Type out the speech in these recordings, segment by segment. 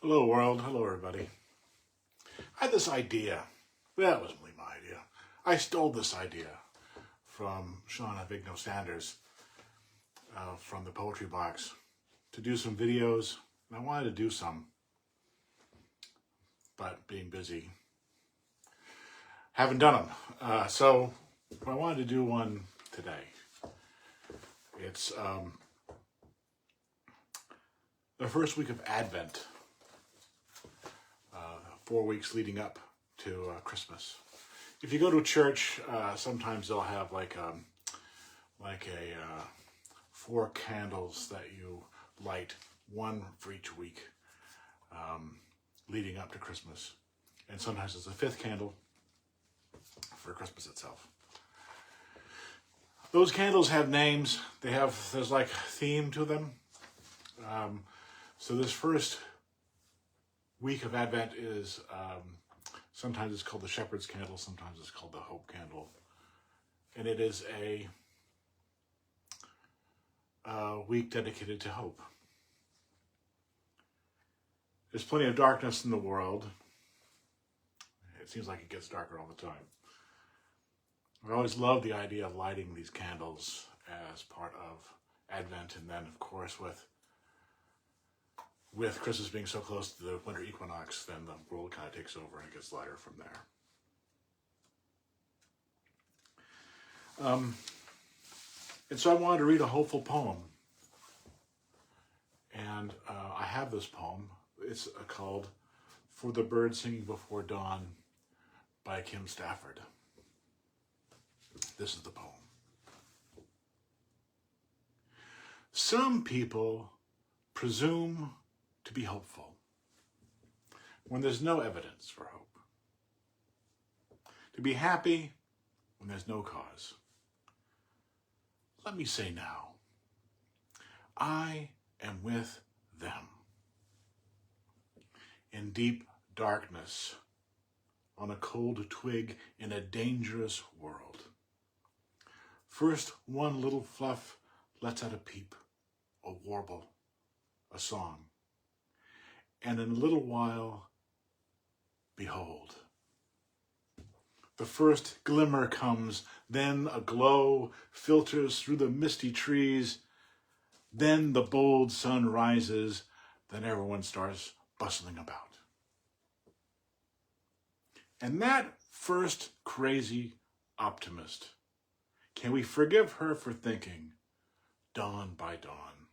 Hello world, hello everybody. I had this idea. Well, it wasn't really my idea. I stole this idea from Sean Avigno Sanders from the Poetry Box to do some videos. And I wanted to do some, but being busy, haven't done them. So I wanted to do one today. It's the first week of Advent. 4 weeks leading up to Christmas. If you go to a church, sometimes they'll have like a 4 candles that you light, one for each week, leading up to Christmas. And sometimes it's a 5th candle for Christmas itself. Those candles have names. There's like theme to them. So this first week of Advent is, sometimes it's called the Shepherd's Candle, sometimes it's called the Hope Candle. And it is a week dedicated to hope. There's plenty of darkness in the world. It seems like it gets darker all the time. I always love the idea of lighting these candles as part of Advent, and then of course with Christmas being so close to the winter equinox, then the world kind of takes over and it gets lighter from there. And so I wanted to read a hopeful poem. And I have this poem. It's called For the Bird Singing Before Dawn by Stafford. This is the poem. Some people presume to be hopeful when there's no evidence for hope. To be happy when there's no cause. Let me say now, I am with them. In deep darkness, on a cold twig in a dangerous world. First one little fluff lets out a peep, a warble, a song. And in a little while, behold, the first glimmer comes, then a glow filters through the misty trees, then the bold sun rises, then everyone starts bustling about. And that first crazy optimist, can we forgive her for thinking, dawn by dawn,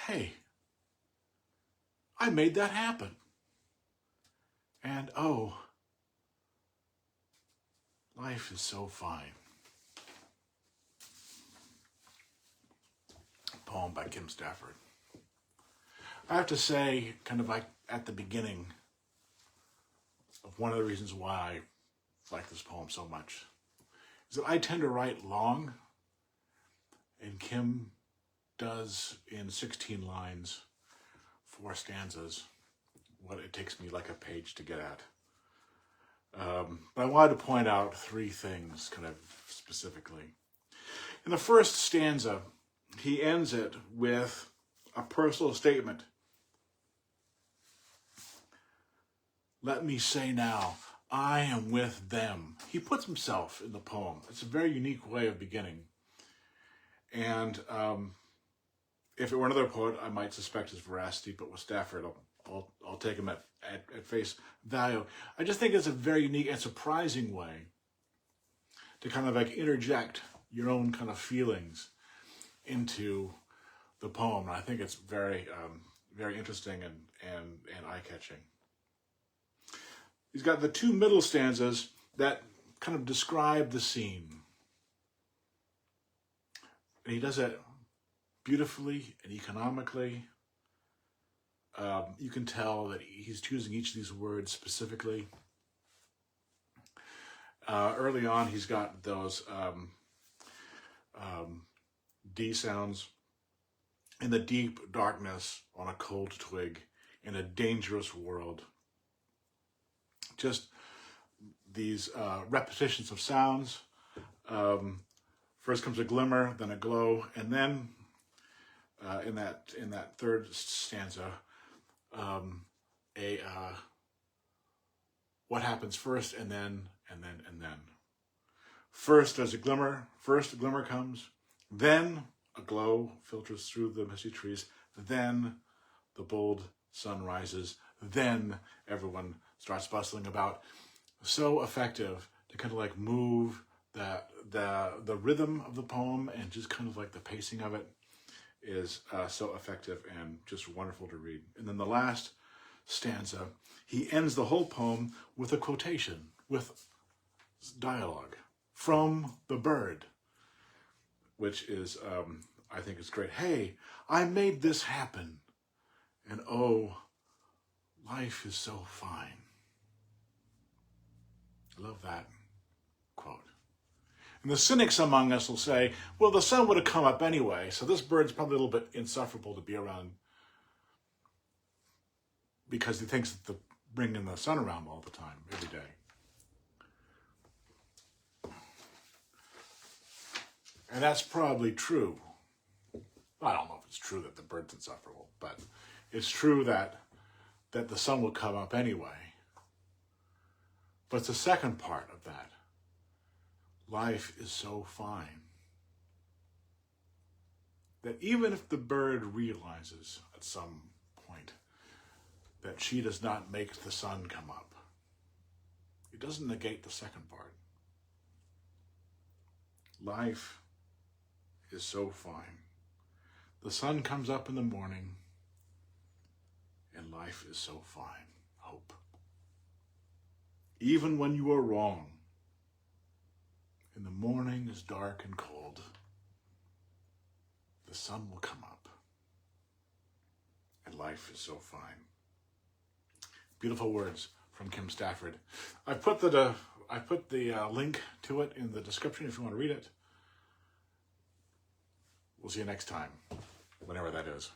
hey, I made that happen. And oh, life is so fine. Poem by Stafford. I have to say, kind of like at the beginning of one of the reasons why I like this poem so much, is that I tend to write long, and Kim does in 16 lines, 4 stanzas, what it takes me like a page to get at. But I wanted to point out 3 things kind of specifically. In the first stanza, he ends it with a personal statement. Let me say now, I am with them. He puts himself in the poem. It's a very unique way of beginning. And if it were another poet, I might suspect his veracity, but with Stafford, I'll take him at face value. I just think it's a very unique and surprising way to kind of like interject your own kind of feelings into the poem. And I think it's very, very interesting and eye-catching. He's got the 2 middle stanzas that kind of describe the scene. And he does it beautifully and economically. You can tell that he's choosing each of these words specifically. Early on, he's got those D sounds. In the deep darkness, on a cold twig, in a dangerous world. Just these repetitions of sounds. First comes a glimmer, then a glow, and then in that 3rd stanza, what happens first, and then. First, there's a glimmer. First, a glimmer comes. Then, a glow filters through the misty trees. Then, the bold sun rises. Then, everyone starts bustling about. So effective to kind of like move the rhythm of the poem, and just kind of like the pacing of it is so effective and just wonderful to read. And then the last stanza, he ends the whole poem with a quotation, with dialogue from the bird, which is, I think it's great. Hey, I made this happen, and oh, life is so fine. I love that quote. And the cynics among us will say, well, the sun would have come up anyway, so this bird's probably a little bit insufferable to be around because he thinks that bringing the sun around all the time, every day. And that's probably true. I don't know if it's true that the bird's insufferable, but it's true that the sun will come up anyway. But it's the second part of that. Life is so fine that even if the bird realizes at some point that she does not make the sun come up, it doesn't negate the second part. Life is so fine. The sun comes up in the morning, and life is so fine. Hope. Even when you are wrong, and the morning is dark and cold, the sun will come up, and life is so fine. Beautiful words from Kim Stafford. I put the link to it in the description if you want to read it. We'll see you next time, whenever that is.